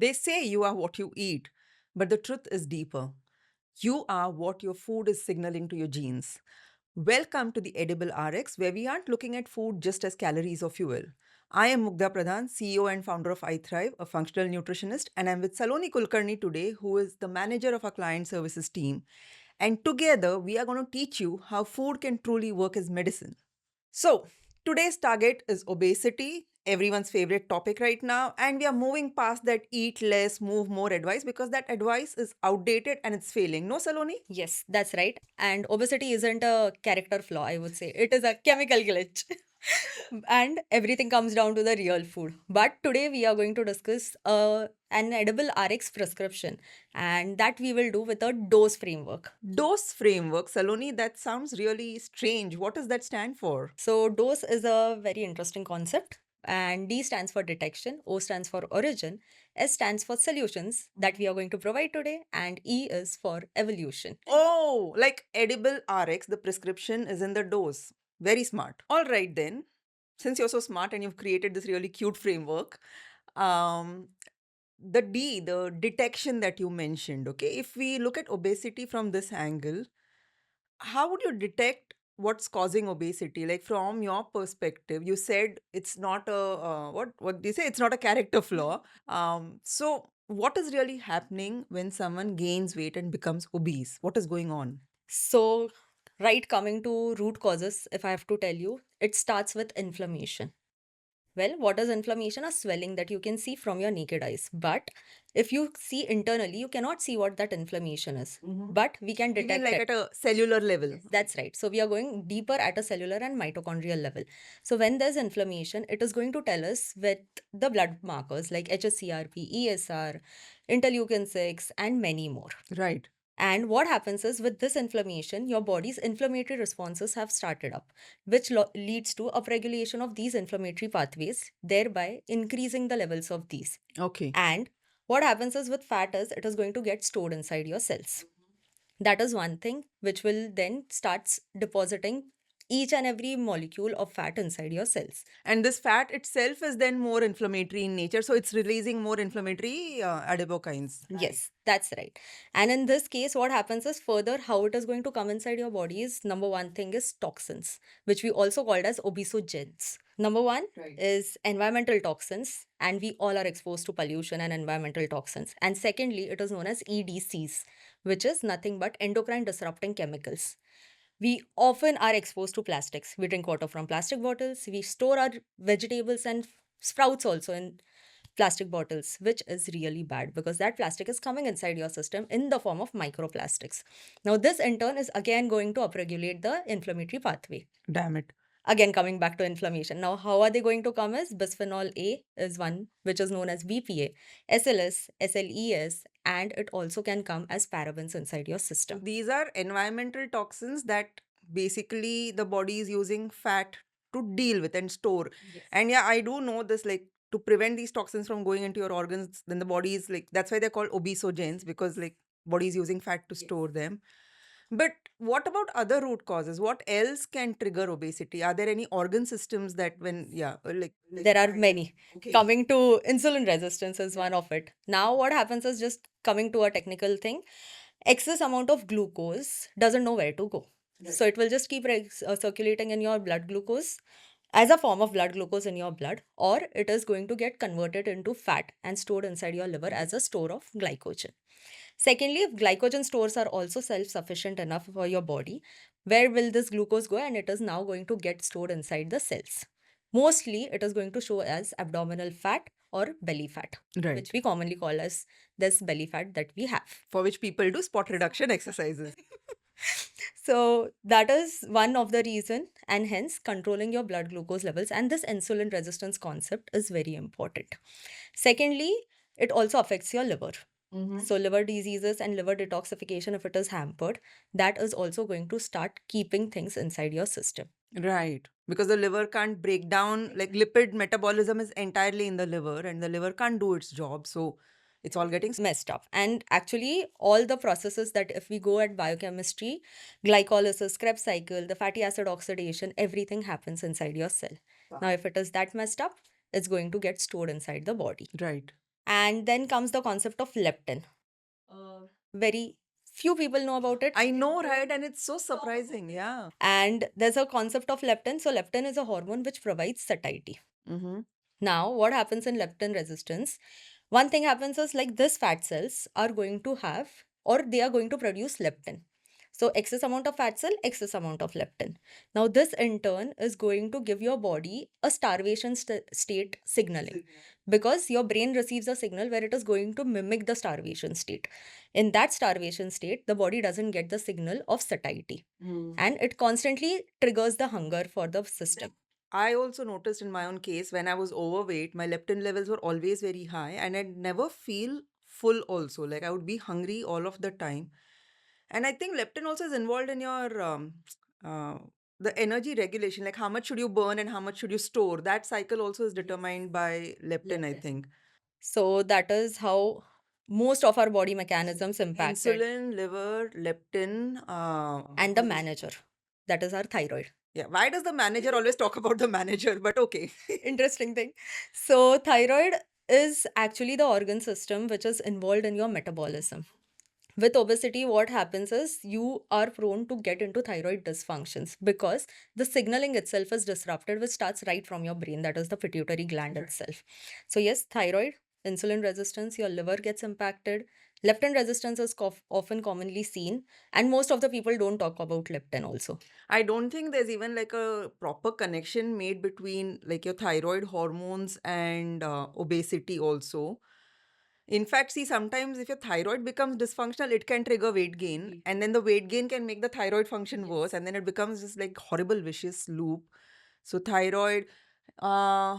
They say you are what you eat, but the truth is deeper. You are what your food is signaling to your genes. Welcome to the Edible RX, where we aren't looking at food just as calories or fuel. I am Mugdha Pradhan, CEO and founder of iThrive, a functional nutritionist, and I'm with Saloni Kulkarni today, who is the manager of our client services team. And together, we are going to teach you how food can truly work as medicine. So, today's target is obesity, everyone's favorite topic right now. And we are moving past that eat less, move more advice because that advice is outdated and it's failing. No, Saloni? Yes, that's right. And obesity isn't a character flaw, I would say. It is a chemical glitch. And everything comes down to the real food. But today we are going to discuss an edible RX prescription, and that we will do with a dose framework. Dose framework, Saloni, that sounds really strange. What does that stand for? So, dose is a very interesting concept. And D stands for detection, O stands for origin, S stands for solutions that we are going to provide today, and E is for evolution. Oh, like edible RX, the prescription is in the dose. Very smart. All right, then. Since you're so smart and you've created this really cute framework, um, the D, the detection that you mentioned, okay, if we look at obesity from this angle, how would you detect what's causing obesity? Like from your perspective, you said it's not a what do you say? It's not a character flaw. So what is really happening when someone gains weight and becomes obese? What is going on? So, right, coming to root causes, if I have to tell you, it starts with inflammation. Well, what is inflammation? A swelling that you can see from your naked eyes. But if you see internally, you cannot see what that inflammation is. But we can You mean detect like it. at a cellular level? That's right. So we are going deeper at a cellular and mitochondrial level. So when there's inflammation, it is going to tell us with the blood markers like hsCRP, ESR, interleukin 6, and many more. Right. And what happens is with this inflammation, your body's inflammatory responses have started up, which leads to upregulation of these inflammatory pathways, thereby increasing the levels of these. Okay. And what happens is with fat is it is going to get stored inside your cells. That is one thing which will then starts depositing each and every molecule of fat inside your cells. And this fat itself is then more inflammatory in nature, so it's releasing more inflammatory adipokines. Yes, that's right. And in this case, what happens is further how it is going to come inside your body is number one thing is toxins, which we also called as obesogens. Number one Right. is environmental toxins, and we all are exposed to pollution and environmental toxins. And secondly, it is known as EDCs, which is nothing but endocrine disrupting chemicals. We often are exposed to plastics. We drink water from plastic bottles. We store our vegetables and sprouts also in plastic bottles, which is really bad because that plastic is coming inside your system in the form of microplastics. Now, this in turn is again going to upregulate the inflammatory pathway. Damn it. Again, coming back to inflammation. Now, how are they going to come as? Bisphenol A is one, which is known as BPA, SLS, SLES, and it also can come as parabens inside your system. These are environmental toxins that basically the body is using fat to deal with and store. Yes. And yeah, I do know this, like to prevent these toxins from going into your organs, then the body is like, that's why they're called obesogens, because like body is using fat to store them. But what about other root causes? What else can trigger obesity? Are there any organ systems that when, yeah, There are many. okay. Coming to insulin resistance is one of it. Now, what happens is just coming to a technical thing, excess amount of glucose doesn't know where to go. Right. So it will just keep circulating in your blood glucose as a form of blood glucose in your blood, or it is going to get converted into fat and stored inside your liver as a store of glycogen. Secondly, if glycogen stores are also self-sufficient enough for your body, where will this glucose go? And it is now going to get stored inside the cells. Mostly, it is going to show as abdominal fat or belly fat, Right. which we commonly call as this belly fat that we have. For which people do spot reduction exercises. So that is one of the reason, and hence controlling your blood glucose levels and this insulin resistance concept is very important. Secondly, it also affects your liver. So liver diseases and liver detoxification, if it is hampered, that is also going to start keeping things inside your system. Right. Because the liver can't break down, like lipid metabolism is entirely in the liver and the liver can't do its job. So it's all getting Messed up. And actually, all the processes that if we go at biochemistry, glycolysis, Krebs cycle, the fatty acid oxidation, everything happens inside your cell. Now, if it is that messed up, it's going to get stored inside the body. right. And then comes the concept of leptin. Very few people know about it. I know, right? And it's so surprising. Yeah. And there's a concept of leptin. So, leptin is a hormone which provides satiety. Mm-hmm. Now, what happens in leptin resistance? One thing happens is like this fat cells are going to have or they are going to produce leptin. So, excess amount of fat cell, excess amount of leptin. Now, this in turn is going to give your body a starvation state signaling because your brain receives a signal where it is going to mimic the starvation state. In that starvation state, the body doesn't get the signal of satiety and it constantly triggers the hunger for the system. I also noticed in my own case when I was overweight, my leptin levels were always very high and I'd never feel full also. Like I would be hungry all of the time. And I think leptin also is involved in your uh, the energy regulation, like how much should you burn and how much should you store. That cycle also is determined by leptin, I think. So that is how most of our body mechanisms impacted. Insulin, liver, leptin, And the manager, that is our thyroid. yeah. Why does the manager always talk about the manager? But okay. Interesting thing. So thyroid is actually the organ system which is involved in your metabolism. With obesity, what happens is you are prone to get into thyroid dysfunctions because the signaling itself is disrupted, which starts right from your brain, that is the pituitary gland itself. So, yes, thyroid, insulin resistance, your liver gets impacted. Leptin resistance is often commonly seen, and most of the people don't talk about leptin also. I don't think there's even like a proper connection made between like your thyroid hormones and obesity also. In fact, see, sometimes if your thyroid becomes dysfunctional, it can trigger weight gain, and then the weight gain can make the thyroid function worse, and then it becomes just like horrible vicious loop. So thyroid, uh,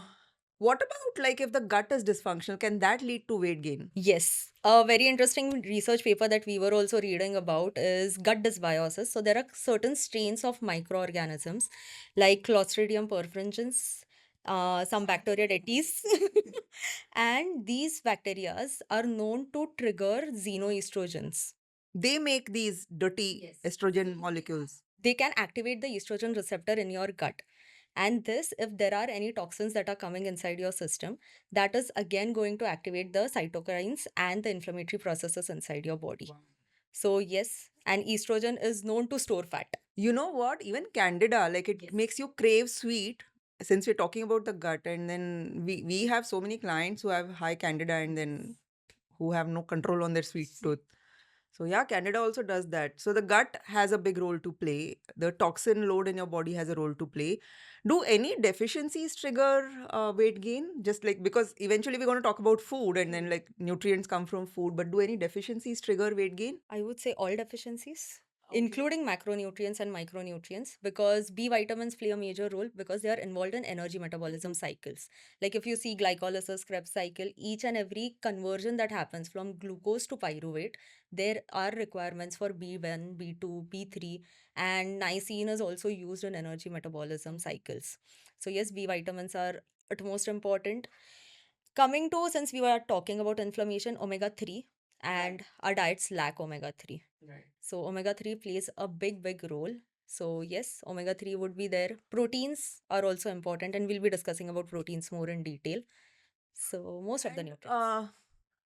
what about like if the gut is dysfunctional, can that lead to weight gain? Yes, a very interesting research paper that we were also reading about is gut dysbiosis. So there are certain strains of microorganisms like Clostridium perfringens, some Bacteroidetes, and these bacteria are known to trigger xenoestrogens. They make these dirty estrogen molecules. They can activate the estrogen receptor in your gut. And this, if there are any toxins that are coming inside your system, that is again going to activate the cytokines and the inflammatory processes inside your body. So, yes, and estrogen is known to store fat. You know what? Even candida, like it makes you crave sweet. Since we're talking about the gut, and then we have so many clients who have high candida and then who have no control on their sweet tooth. So yeah, candida also does that. So the gut has a big role to play. The toxin load in your body has a role to play. Do any deficiencies trigger weight gain? Just like because eventually we're going to talk about food and then like nutrients come from food, but do any deficiencies trigger weight gain? I would say all deficiencies, including macronutrients and micronutrients, because B vitamins play a major role because they are involved in energy metabolism cycles. Like if you see glycolysis, Krebs cycle, each and every conversion that happens from glucose to pyruvate, there are requirements for B1, B2, B3, and niacin is also used in energy metabolism cycles. So yes, B vitamins are utmost important. Coming to, since we were talking about inflammation, omega 3 and our diets lack omega 3. So, omega 3 plays a big role. So, yes, omega 3 would be there. Proteins are also important, and we'll be discussing about proteins more in detail. So, most of the And nutrients.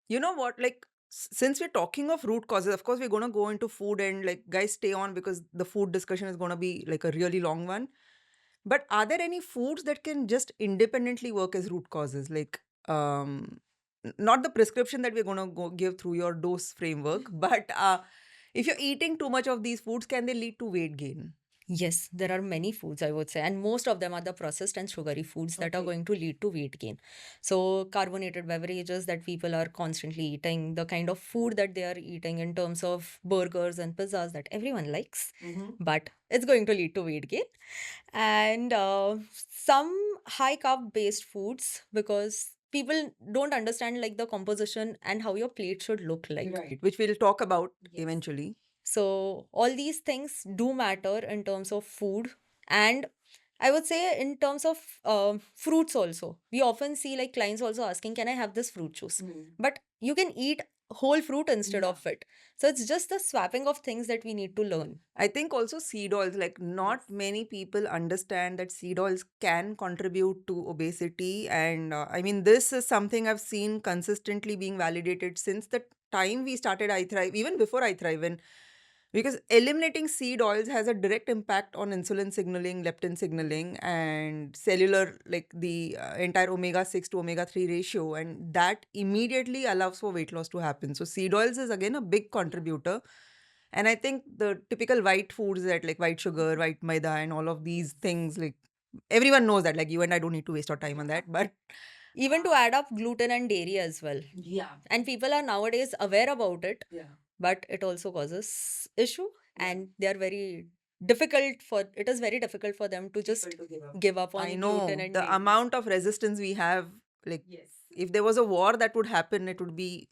you know what? Like, since we're talking of root causes, of course, we're going to go into food and like, guys, stay on because the food discussion is going to be like a really long one. But are there any foods that can just independently work as root causes? Like, not the prescription that we're going to go give through your dose framework, but if you're eating too much of these foods, can they lead to weight gain? Yes, there are many foods, I would say, and most of them are the processed and sugary foods that are going to lead to weight gain. So, carbonated beverages that people are constantly eating, the kind of food that they are eating in terms of burgers and pizzas that everyone likes, but it's going to lead to weight gain. And some high carb based foods because people don't understand like the composition and how your plate should look like. Right. Which we'll talk about eventually. So, all these things do matter in terms of food. And I would say, in terms of fruits, also, we often see like clients also asking, can I have this fruit juice? But you can eat whole fruit instead Yeah. of it. So it's just the swapping of things that we need to learn. I think also seed oils, like not Yes. many people understand that seed oils can contribute to obesity. And I mean, this is something I've seen consistently being validated since the time we started iThrive, even before iThrive, when because eliminating seed oils has a direct impact on insulin signaling, leptin signaling, and cellular, like the entire omega 6 to omega 3 ratio. And that immediately allows for weight loss to happen. So, seed oils is again a big contributor. And I think the typical white foods that like white sugar, white maida, and all of these things, like everyone knows that, like you and I don't need to waste our time on that. But Even to add up gluten and dairy as well. yeah, And people are nowadays aware about it, yeah, but it also causes issue, yeah. and they are very difficult for it is very difficult for them to just People to give up. give up I on gluten know and the dairy. amount of resistance we have. Like, Yes. if there was a war that would happen, it would be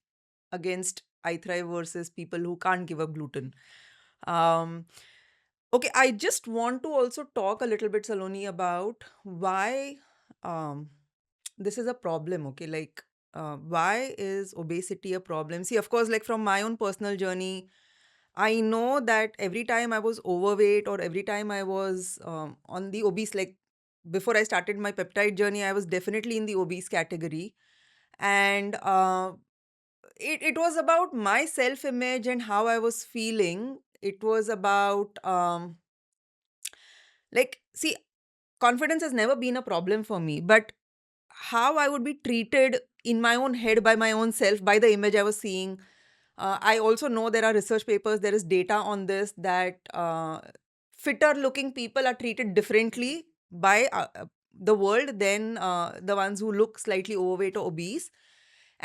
against iThrive versus people who can't give up gluten. Um, okay, I just want to also talk a little bit, Saloni, about why um, this is a problem. Okay, like why is obesity a problem? See, of course, like from my own personal journey, I know that every time I was overweight or every time I was on the obese, like before I started my peptide journey, I was definitely in the obese category. And it was about my self image and how I was feeling. It was about, like, see, confidence has never been a problem for me, but how I would be treated in my own head by my own self, by the image I was seeing. I also know there are research papers, there is data on this that fitter looking people are treated differently by the world than the ones who look slightly overweight or obese.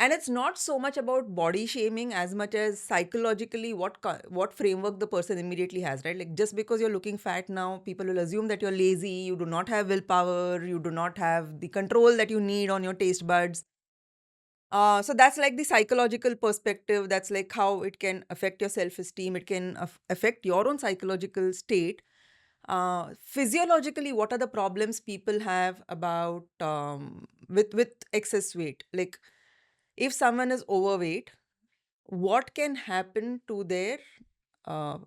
And it's not so much about body shaming as much as psychologically what framework the person immediately has, right? Like just because you're looking fat now, people will assume that you're lazy, you do not have willpower, you do not have the control that you need on your taste buds. So that's like the psychological perspective. That's like how it can affect your self-esteem. It can affect your own psychological state. Physiologically, what are the problems people have about with excess weight? Like if someone is overweight, what can happen to their uh,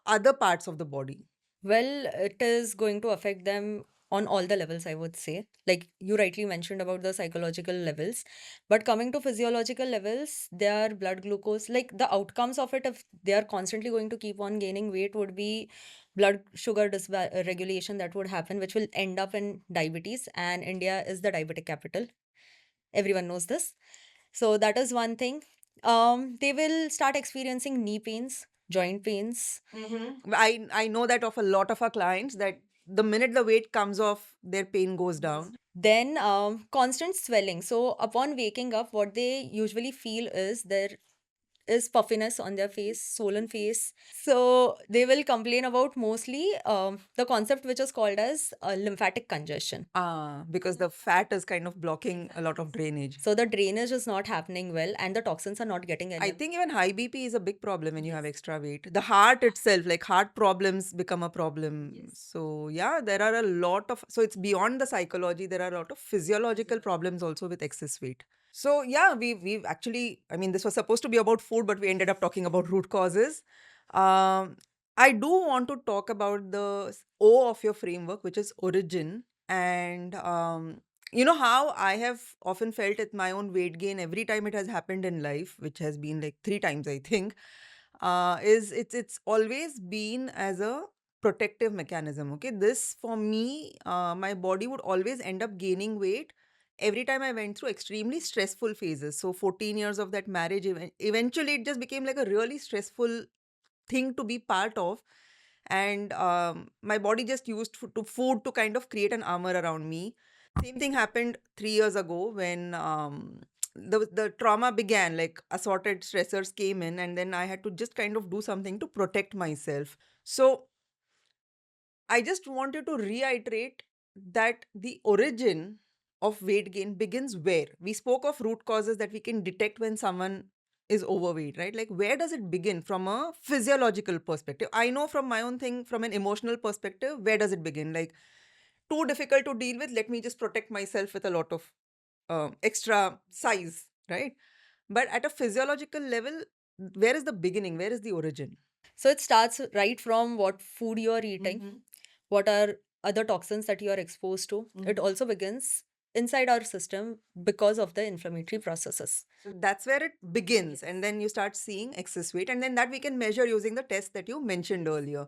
other parts of the body? Well, it is going to affect them on all the levels, I would say. Like you rightly mentioned about the psychological levels. But coming to physiological levels, their blood glucose, like the outcomes of it, if they are constantly going to keep on gaining weight, would be blood sugar dysregulation that would happen, which will end up in diabetes. And India is the diabetic capital. Everyone knows this. So that is one thing. They will start experiencing knee pains, joint pains. I know that of a lot of our clients that the minute the weight comes off, their pain goes down. Then constant swelling. So upon waking up, what they usually feel is there is puffiness on their face, swollen face. So they will complain about mostly the concept which is called as lymphatic congestion. Because the fat is kind of blocking a lot of drainage. So the drainage is not happening well, and the toxins are not getting I any. think even high BP is a big problem when you have Yes. extra weight. The heart itself, like heart problems become a problem. Yes. So, yeah, there are a lot of, so it's beyond the psychology. There are a lot of physiological problems also with excess weight. So, yeah, we've actually, I mean, this was supposed to be about food, but we ended up talking about root causes. Um, I do want to talk about the O of your framework, which is origin. And you know how I have often felt at my own weight gain every time it has happened in life, which has been like 3 times, I think, is it's always been as a protective mechanism. Okay, this for me, my body would always end up gaining weight every time I went through extremely stressful phases. So 14 years of that marriage, eventually it just became like a really stressful thing to be part of. And my body just used to food to kind of create an armor around me. Same thing happened 3 years ago when the trauma began, like assorted stressors came in, and then I had to just kind of do something to protect myself. So I just wanted to reiterate that the origin of weight gain begins where? We spoke of root causes that we can detect when someone is overweight, right? Like, where does it begin from a physiological perspective? I know from my own thing, from an emotional perspective, where does it begin? Like, too difficult to deal with, let me just protect myself with a lot of extra size, right? But at a physiological level, where is the beginning? Where is the origin? So it starts right from what food you are eating, Mhm. what are other toxins that you are exposed to. It Mhm. also begins inside our system because of the inflammatory processes. So that's where it begins. And then you start seeing excess weight. And then that we can measure using the test that you mentioned earlier.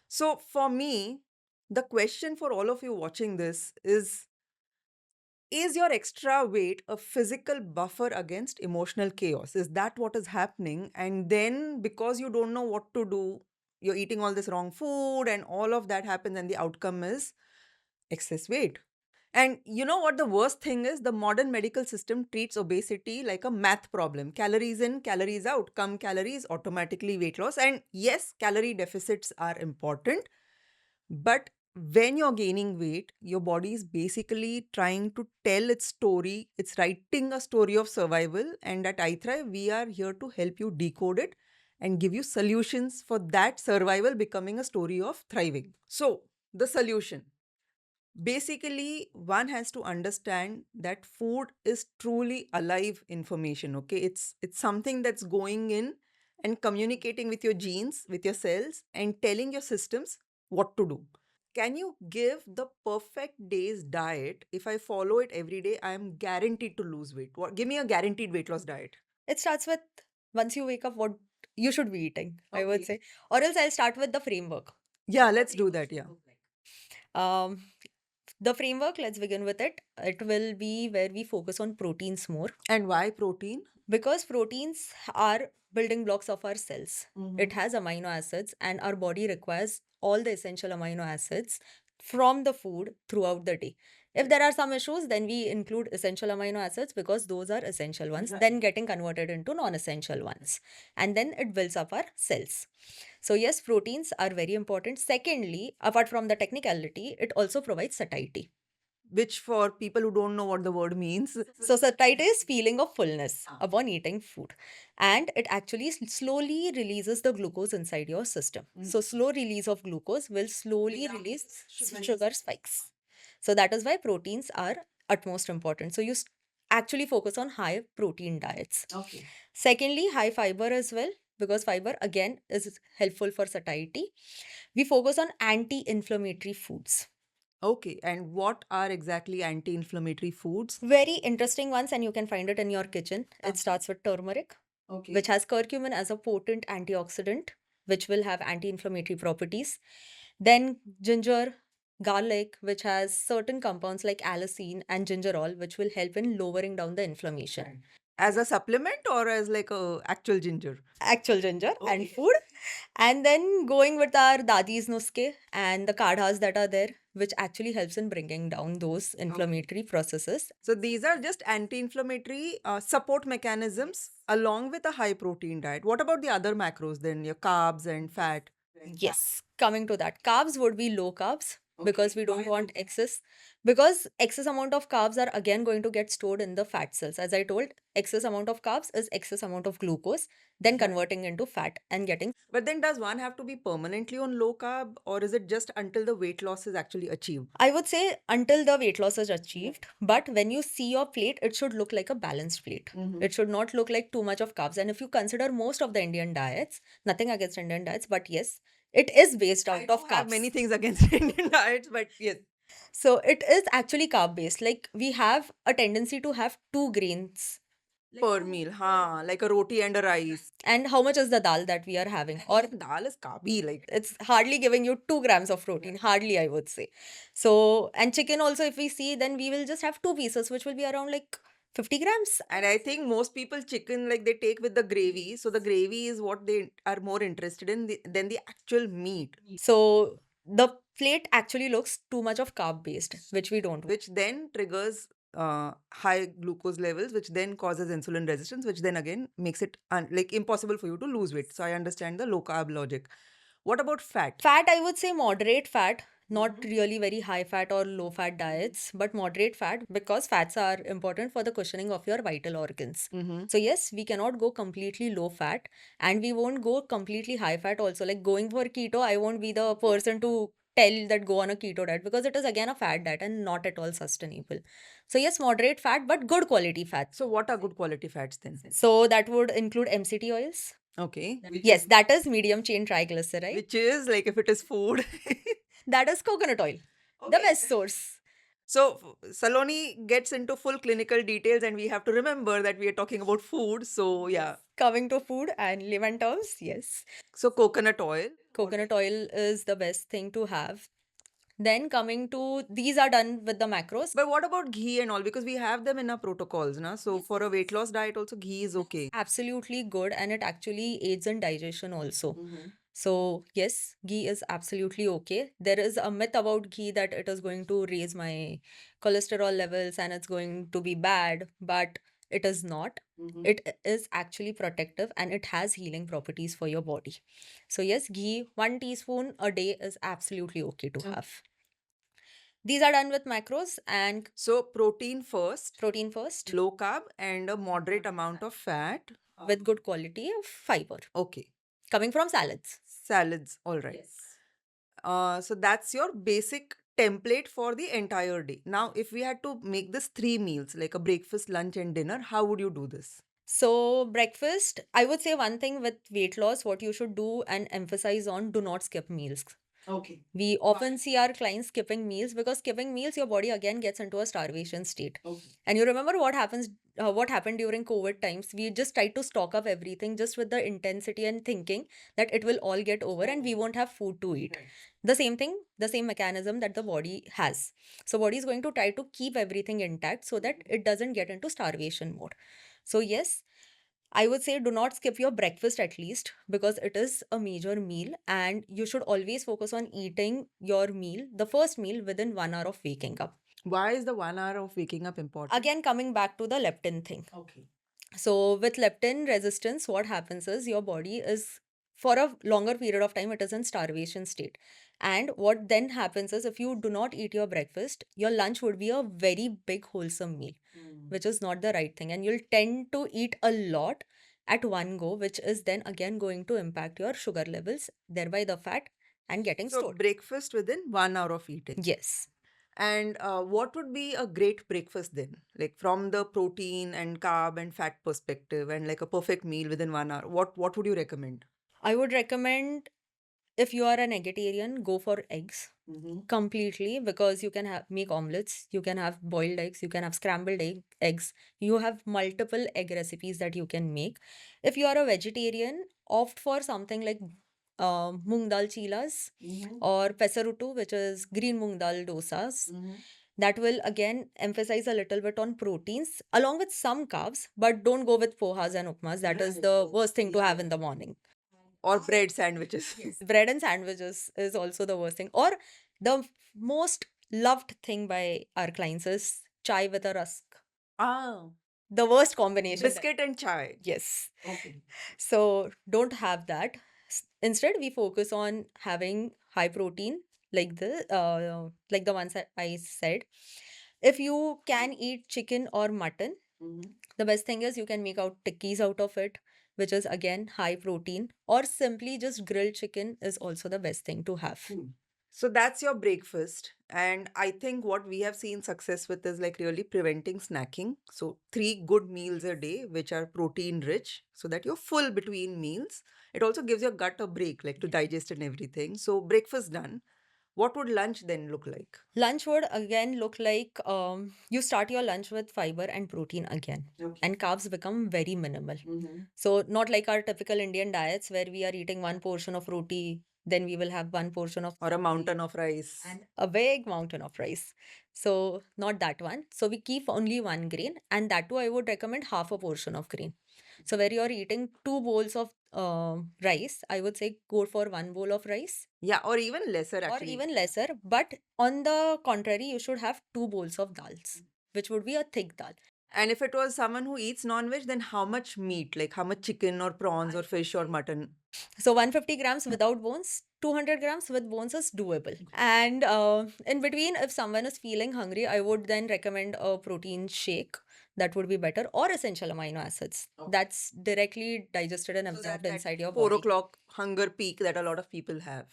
So for me, the question for all of you watching this is your extra weight a physical buffer against emotional chaos? Is that what is happening? And then because you don't know what to do, you're eating all this wrong food and all of that happens, and the outcome is excess weight. And you know what the worst thing is? The modern medical system treats obesity like a math problem. Calories in, calories out, come calories, automatically weight loss. And yes, calorie deficits are important, but when you're gaining weight, your body is basically trying to tell its story. It's writing a story of survival. And at iThrive, we are here to help you decode it and give you solutions for that survival becoming a story of thriving. So, the solution. Basically, one has to understand that food is truly alive information. Okay, it's something that's going in and communicating with your genes, with your cells, and telling your systems what to do. Can you give the perfect day's diet? If I follow it every day, I am guaranteed to lose weight. What? Give me a guaranteed weight loss diet. It starts with once you wake up, what you should be eating, I would Okay. say. Or else I'll start with the framework. Yeah, let's do that. Yeah. Um, the framework, let's begin with it. It will be where we focus on proteins more And why protein? because proteins are building blocks of our cells. Mhm. It has amino acids, and our body requires all the essential amino acids from the food throughout the day. If there are some issues, then we include essential amino acids because those are essential ones, Right. then getting converted into non essential ones. And then it builds up our cells. So, yes, proteins are very important. Secondly, apart from the technicality, it also provides satiety. Which for people who don't know what the word means. So satiety is feeling of fullness upon eating food, and it actually slowly releases the glucose inside your system. So slow release of glucose will slowly release sugar spikes. So that is why proteins are utmost important. So you actually focus on high protein diets. Okay. Secondly, high fiber as well, because fiber again is helpful for satiety. We focus on anti-inflammatory foods. Okay, and what are exactly anti-inflammatory foods? Very interesting ones, and you can find it in your kitchen. It starts with turmeric, Okay. which has curcumin as a potent antioxidant, which will have anti inflammatory properties. Then ginger, garlic, which has certain compounds like allicin and gingerol, which will help in lowering down the inflammation. Right. As a supplement or as like a actual ginger? Actual ginger and Okay. food. And then going with our dadi's nuske and the kadhas that are there, which actually helps in bringing down those inflammatory processes. So these are just anti-inflammatory support mechanisms along with a high protein diet. What about the other macros then? Your carbs and fat? Yes, coming to that, carbs would be low carbs because we don't want excess. Because excess amount of carbs are again going to get stored in the fat cells. As I told, excess amount of carbs is excess amount of glucose, then converting into fat and getting. But then does one have to be permanently on low carb, or is it just until the weight loss is actually achieved? I would say until the weight loss is achieved, but when you see your plate, it should look like a balanced plate. Mhm. It should not look like too much of carbs. And if you consider most of the Indian diets, nothing against Indian diets, but yes, it is based I out do of have carbs. many things against Indian diets, but yes. So it is actually carb based. Like we have a tendency to have two grains. Per meal, like a roti and a rice. And how much is the dal that we are having? Or Dal is carby, like. it's hardly giving you 2 grams of protein, hardly, I would say. So, and chicken also, if we see, then we will just have two pieces, which will be around like 50 grams. And I think most people chicken like they take with the gravy. So the gravy is what they are more interested in than the actual meat, So the plate actually looks too much of carb based, which we don't want. which then triggers high glucose levels, which then causes insulin resistance, which then again makes it like impossible for you to lose weight. So I understand the low carb logic. What about fat? Fat, I would say moderate fat, not really very high fat or low fat diets, but moderate fat because fats are important for the cushioning of your vital organs. Mm-hmm. So, yes, we cannot go completely low fat and we won't go completely high fat also. Like going for keto, I won't be the person to tell that go on a keto diet, because it is again a fat diet and not at all sustainable. So yes, moderate fat, but good quality fat. So what are good quality fats then? So that would include MCT oils. Okay. Yes, that is medium chain triglyceride. Which is like if it is food. That is coconut oil, the Okay. best source. So Saloni gets into full clinical details, and we have to remember that we are talking about food. So yeah. Coming to food and layman terms, yes, So coconut oil. coconut oil is the best thing to have. Then coming to, these are done with the macros. But what about ghee and all? Because we have them in our protocols, na? So for a weight loss diet, also ghee is okay. Absolutely good, and it actually aids in digestion also. Mhm. So yes, ghee is absolutely okay. There is a myth about ghee that it is going to raise my cholesterol levels and it's going to be bad, but it is not. Mhm. It is actually protective and it has healing properties for your body. So yes, ghee, 1 teaspoon a day is absolutely okay to Okay. have. These are done with macros and So protein first, protein first low carb, and a moderate amount of fat. with good quality of fiber Okay. coming from salads. Salads. All right. So that's your basic template for the entire day. Now, if we had to make this 3 meals, like a breakfast, lunch, and dinner, how would you do this? So, breakfast, I would say one thing with weight loss, what you should do and emphasize on, do not skip meals. Okay. We often see our clients skipping meals, because skipping meals, your body again gets into a starvation state. Okay. And you remember what happened during COVID times? We just tried to stock up everything just with the intensity and thinking that it will all get over and we won't have food to eat. Right. The same thing, the same mechanism that the body has. So body is going to try to keep everything intact so that it doesn't get into starvation mode. So yes, I would say do not skip your breakfast at least, because it is a major meal and you should always focus on eating your meal, the first meal, within 1 hour of waking up. Why is the 1 hour of waking up important? Again, coming back to the leptin thing. Okay. So, with leptin resistance, what happens is your body is, for a longer period of time, it is in starvation state. And what then happens is, if you do not eat your breakfast, your lunch would be a very big, wholesome meal, which is not the right thing. And you'll tend to eat a lot at one go, which is then again going to impact your sugar levels, thereby the fat, and getting So stored. breakfast within 1 hour of eating. Yes. And what would be a great breakfast then? Like from the protein and carb and fat perspective, and like a perfect meal within 1 hour. What would you recommend? I would recommend, if you are an vegetarian, go for eggs completely, because you can make omelets, you can have boiled eggs, you can have scrambled eggs, you have multiple egg recipes that you can make. If you are a vegetarian, opt for something like moong dal chilas or pesarutu, which is green moong dal dosas. That will again emphasize a little bit on proteins along with some carbs, but don't go with pohas and upmas. That is the worst thing to have in the morning. Or bread sandwiches. Bread and sandwiches is also the worst thing. Or the most loved thing by our clients is chai with a rusk. Ah, The worst combination. biscuit and chai. Yes. Okay. So don't have that. Instead, we focus on having high protein, like the ones that I said. If you can eat chicken or mutton, the best thing is you can make out tikkis out of it, which is again high protein, or simply just grilled chicken is also the best thing to have. So that's your breakfast. And I think what we have seen success with is like really preventing snacking. So 3 good meals a day, which are protein rich, so that you're full between meals. It also gives your gut a break, like to digest and everything. So breakfast done. What would lunch then look like? Lunch would again look like you start your lunch with fiber and protein again, and carbs become very minimal. So, not like our typical Indian diets where we are eating one portion of roti, then we will have one portion of Or a mountain of rice. and a big mountain of rice. So, not that one. So, we keep only one grain, and that too, I would recommend half a portion of grain. So, where you're eating 2 bowls of rice, I would say go for 1 bowl of rice, Yeah, or even lesser or actually. even lesser. But on the contrary, you should have 2 bowls of dals, which would be a thick dal. And if it was someone who eats non-veg, then how much meat? Like how much chicken or prawns or fish or mutton? So 150 grams without bones, 200 grams with bones is doable. And in between, if someone is feeling hungry, I would then recommend a protein shake. That would be better, or essential amino acids. That's directly digested and So absorbed that inside your 4 body. o'clock hunger peak that a lot of people have.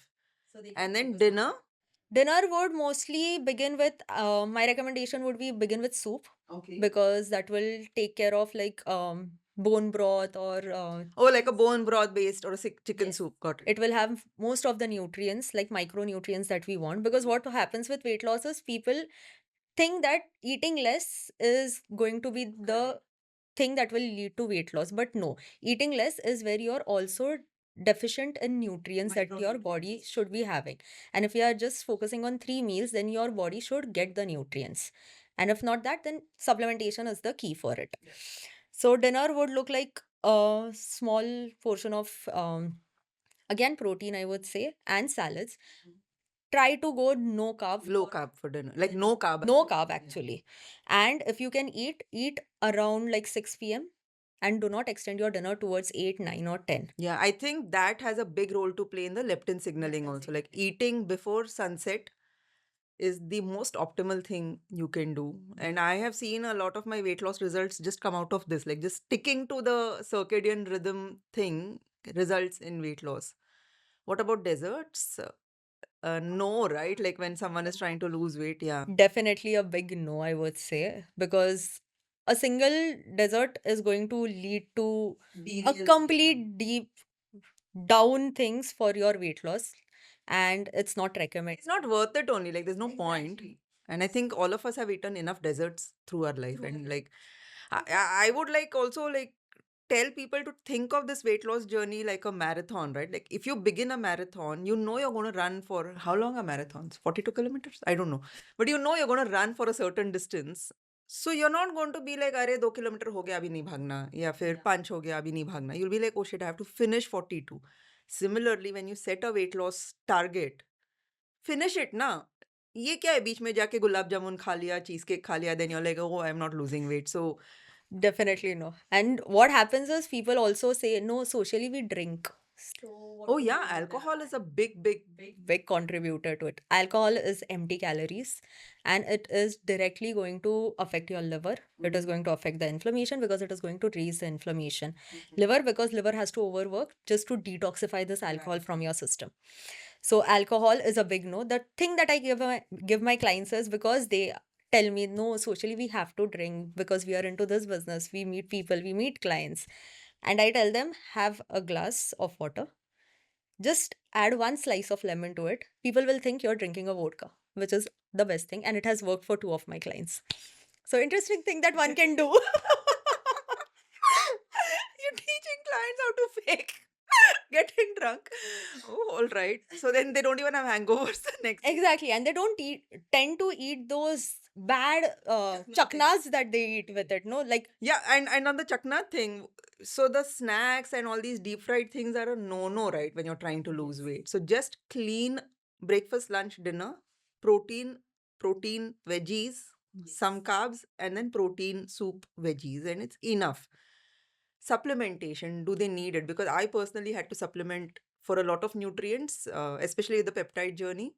And then dinner. Dinner would mostly begin with, my recommendation would be begin with soup, Okay. because that will take care of like bone broth or Oh, like a bone broth based or a chicken yes, soup. Got it. it will have most of the nutrients, like micronutrients that we want. Because what happens with weight loss is people think that eating less is going to be the thing that will lead to weight loss. But no, eating less is where you're also deficient in nutrients that your body Micronutrients. should be having. And if you are just focusing on 3 meals, then your body should get the nutrients. And if not that, then supplementation is the key for it. Yeah. So dinner would look like a small portion of again protein, I would say, and salads. Try to go no carb, Low carb for dinner. Like no carb. no carb actually. And if you can eat around like 6 p.m. and do not extend your dinner towards 8, 9, or 10. Yeah, I think that has a big role to play in the leptin signaling also. Like eating before sunset is the most optimal thing you can do. And I have seen a lot of my weight loss results just come out of this, like just sticking to the circadian rhythm thing results in weight loss. What about desserts? No, right? Like when someone is trying to lose weight, yeah. Definitely a big no, I would say, because a single dessert is going to lead to a complete deep down things for your weight loss, and it's not recommended. It's not worth it only. Like there's no point. And I think all of us have eaten enough desserts through our life. And like I would like also like tell people to think of this weight loss journey like a marathon, right? Like if you begin a marathon, you know you're going to run for how long are marathons? 42 kilometers? I don't know. But you know you're going to run for a certain distance. So you're not going to be like, अरे 2 kilometre हो गया अभी नहीं भागना या फिर 5 हो गया अभी नहीं भागना. You'll be like, oh shit, I have to finish 42. Similarly, when you set a weight loss target, finish it ना. ये क्या है बीच में जाके गुलाब जामुन खा लिया, चीज केक खा लिया, then you're like, oh, I'm not losing weight. So Definitely no. And what happens is people also say, no, socially we drink. oh yeah, alcohol is a big Contributor to it. Alcohol is empty calories, and it is directly going to affect your liver. It is going to affect the inflammation because it is going to raise the inflammation. Liver, because liver has to overwork just to detoxify this alcohol from your system. So alcohol is a big no. The thing that I give my clients is, because they tell me, no, socially we have to drink because we are into this business. We meet people, we meet clients. And I tell them, have a glass of water. Just add one slice of lemon to it. People will think you're drinking a vodka, which is the best thing. And it has worked for 2 of my clients. So interesting thing that one can do. You're teaching clients how to fake getting drunk. Oh, all right. So then they don't even have hangovers the next day. Exactly. And they don't tend to eat those bad chaknas that they eat with it. No, like Yeah, and on the chakna thing, so the snacks and all these deep fried things are a no-no, right? When you're trying to lose weight. So just clean breakfast, lunch, dinner, protein, veggies, some carbs, and then protein, soup, veggies, and it's enough. Supplementation, do they need it? Because I personally had to supplement for a lot of nutrients, especially with the peptide journey.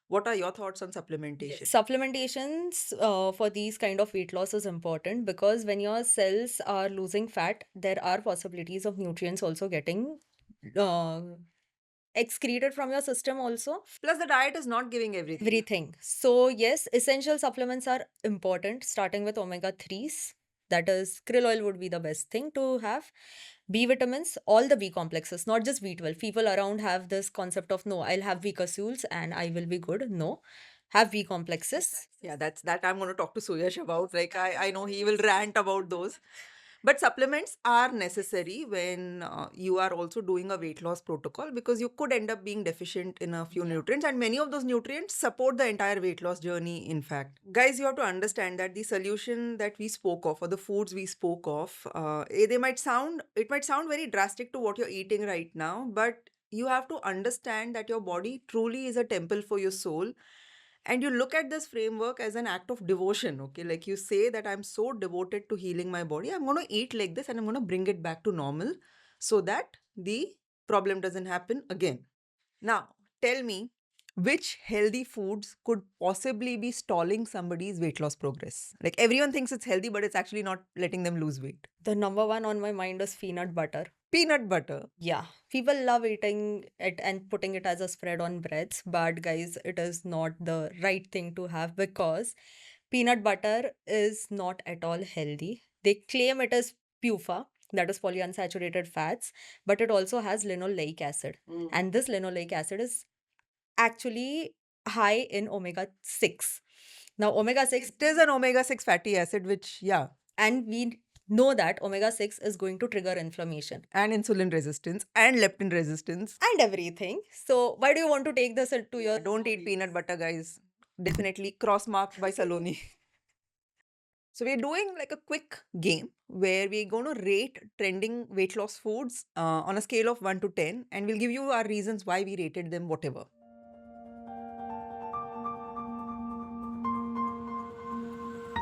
What are your thoughts on supplementation? supplementations for these kind of weight loss is important, because when your cells are losing fat, there are possibilities of nutrients also getting uh, excreted from your system also. Plus, the diet is not giving everything. So yes, essential supplements are important, starting with omega 3s. That is, krill oil would be the best thing to have. B vitamins, all the B complexes, not just B12. People around have this concept of, no, I'll have B capsules and I will be good. No, have B complexes. Yeah, that's that I'm going to talk to Suyash about. Like, I know he will rant about those. But supplements are necessary when you are also doing a weight loss protocol, because you could end up being deficient in a few nutrients, and many of those nutrients support the entire weight loss journey, in fact. Guys, you have to understand that the solution that we spoke of, or the foods we spoke of, it might sound very drastic to what you're eating right now, but you have to understand that your body truly is a temple for your soul, and you look at this framework as an act of devotion. Okay, like you say that I'm so devoted to healing my body, I'm going to eat like this and I'm going to bring it back to normal so that the problem doesn't happen again. Now tell me, which healthy foods could possibly be stalling somebody's weight loss progress? Like everyone thinks it's healthy, but it's actually not letting them lose weight. The number one on my mind is peanut butter. Peanut butter. Yeah, people love eating it and putting it as a spread on breads, but guys, it is not the right thing to have because peanut butter is not at all healthy. They claim it is PUFA, that is polyunsaturated fats, but it also has linoleic acid. And this linoleic acid is actually high in omega 6. Now, omega 6, It is an omega-6 fatty acid, which, yeah, and we know that omega 6 is going to trigger inflammation and insulin resistance and leptin resistance. and everything. So, why do you want to take this into your Don't eat peanut butter, guys. Definitely cross marked by Saloni. So we're doing like a quick game where we're going to rate trending weight loss foods on a scale of 1 to 10, and we'll give you our reasons why we rated them, whatever.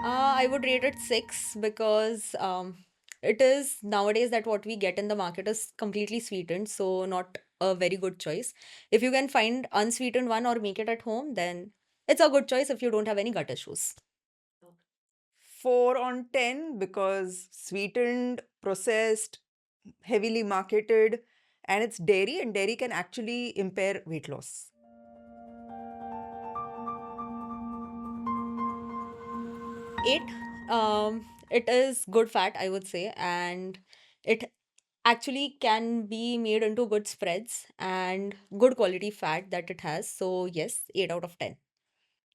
I would rate it 6 because it is nowadays that what we get in the market is completely sweetened, so not a very good choice. If you can find unsweetened one or make it at home, then it's a good choice if you don't have any gut issues. 4 on 10 because sweetened, processed, heavily marketed, and it's dairy, and dairy can actually impair weight loss. 8. It is good fat, I would say, and it actually can be made into good spreads and good quality fat that it has. So yes, 8 out of 10.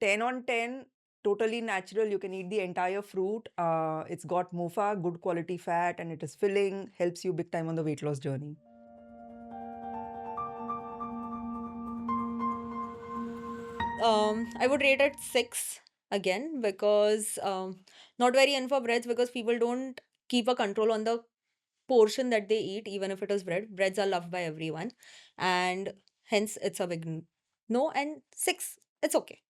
10 on 10, totally natural. You can eat the entire fruit. It's got MUFA, good quality fat, and it is filling, helps you big time on the weight loss journey. I would rate it 6 again because not very in for breads because people don't keep a control on the portion that they eat, even if it is bread. Breads are loved by everyone, and hence it's a big no. And 6, it's okay.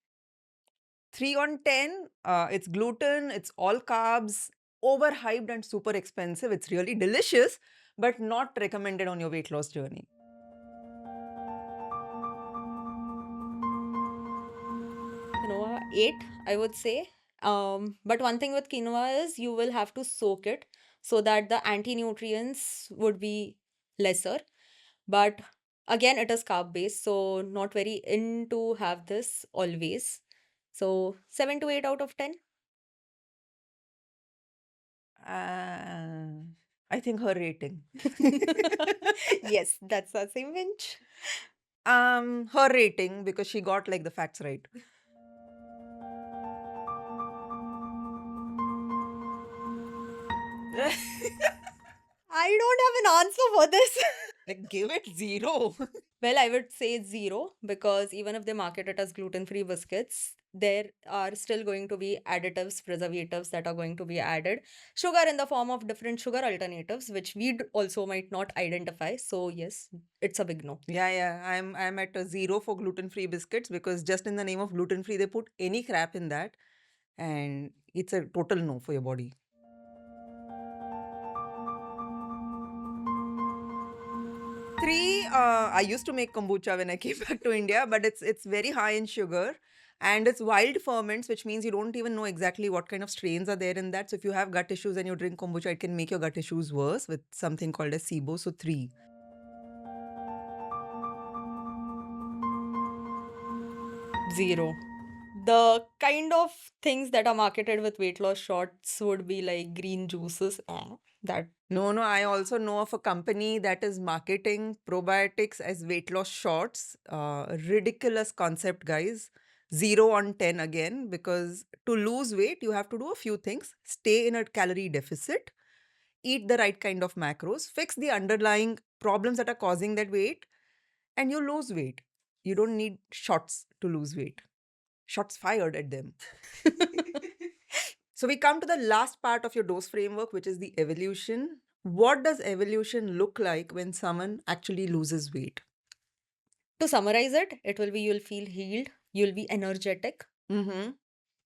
3 on 10, it's gluten, it's all carbs, overhyped and super expensive. It's really delicious, but not recommended on your weight loss journey. Quinoa 8, I would say. But one thing with quinoa is you will have to soak it so that the anti-nutrients would be lesser. But again, it is carb based, so not very in to have this always. So 7 to 8 out of 10. I think her rating. Yes, that's the same inch. Her rating because she got like the facts right. I don't have an answer for this. Like, give it 0. Well, I would say 0 because even if they market it as gluten-free biscuits, there are still going to be additives, preservatives that are going to be added. Sugar in the form of different sugar alternatives, which we also might not identify. So yes, it's a big no. Yeah. I'm at a 0 for gluten-free biscuits because just in the name of gluten-free, they put any crap in that, and it's a total no for your body. 3, I used to make kombucha when I came back to India, but it's very high in sugar and it's wild ferments, which means you don't even know exactly what kind of strains are there in that. So if you have gut issues and you drink kombucha, it can make your gut issues worse with something called as SIBO. So 3. 0. The kind of things that are marketed with weight loss shots would be like green juices. That No, I also know of a company that is marketing probiotics as weight loss shots. Ridiculous concept, guys. 0 on 10 again, because to lose weight, you have to do a few things. Stay in a calorie deficit, eat the right kind of macros, fix the underlying problems that are causing that weight, and you lose weight. You don't need shots to lose weight. Shots fired at them. So we come to the last part of your dose framework, which is the evolution. What does evolution look like when someone actually loses weight? to summarize it, it will be you'll feel healed, you'll be energetic, Mm-hmm.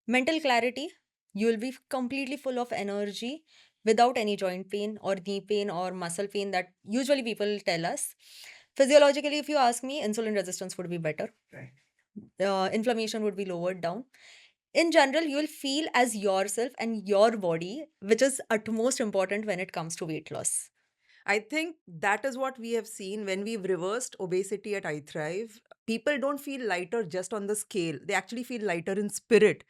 mental clarity, you'll be completely full of energy without any joint pain or knee pain or muscle pain that usually people tell us. Physiologically, if you ask me, insulin resistance would be better. Right. Inflammation would be lowered down. In general, you'll feel as yourself and your body, which is utmost important when it comes to weight loss. I think that is what we have seen when we've reversed obesity at iThrive. People don't feel lighter just on the scale, they actually feel lighter in spirit.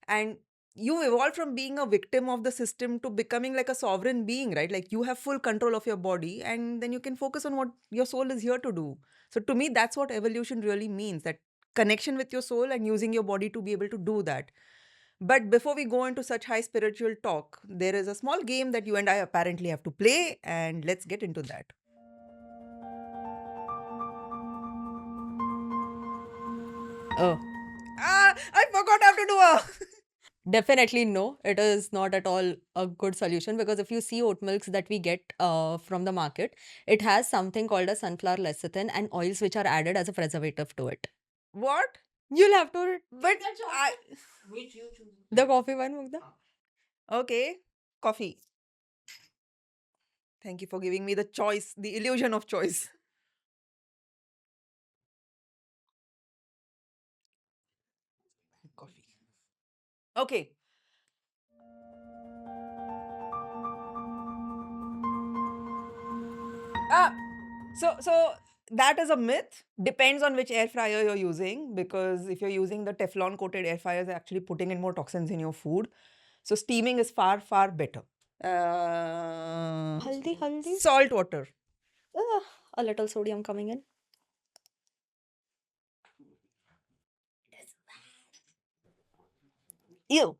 And you evolve from being a victim of the system to becoming like a sovereign being, right? Like you have full control of your body, and then you can focus on what your soul is here to do. So, to me, that's what evolution really means, that connection with your soul and using your body to be able to do that. But before we go into such high spiritual talk, there is a small game that you and I apparently have to play, and let's get into that. Oh, I forgot how to do a. definitely no. It is not at all a good solution because if you see oat milks that we get from the market, it has something called a sunflower lecithin and oils which are added as a preservative to it. What? You'll have to But I. the coffee one, Mugdha. Okay, coffee. Thank you for giving me the choice, the illusion of choice. Coffee. Okay. Ah, so that is a myth. Depends on which air fryer you're using, because if you're using the Teflon coated air fryers, are actually putting in more toxins in your food. So steaming is far better. Haldi. Salt water. A little sodium coming in. Ew.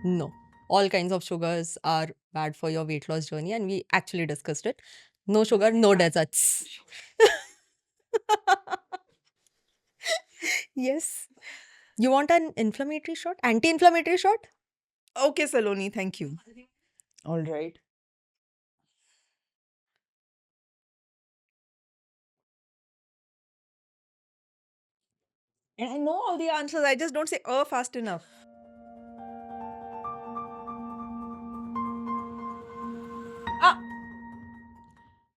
No. All kinds of sugars are bad for your weight loss journey, and we actually discussed it. No sugar, no desserts. Yes. You want an inflammatory shot? Anti-inflammatory shot? Okay, Saloni, thank you. All right. And I know all the answers. I just don't say fast enough. Ah,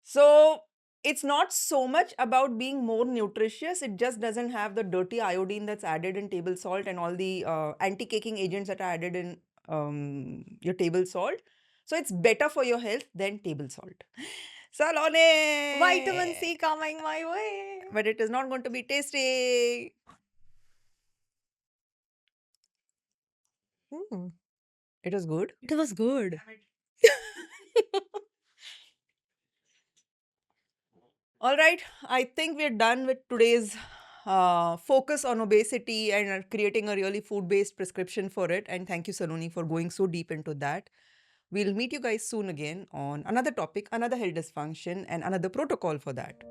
so it's not so much about being more nutritious. It just doesn't have the dirty iodine that's added in table salt and all the anti-caking agents that are added in your table salt. So it's better for your health than table salt. Salone! Vitamin C coming my way. But it is not going to be tasty. Hmm. It was good. It was good. All right, I think we're done with today's focus on obesity and creating a really food based prescription for it. And thank you, Saloni, for going so deep into that. We'll meet you guys soon again on another topic, another health dysfunction, and another protocol for that.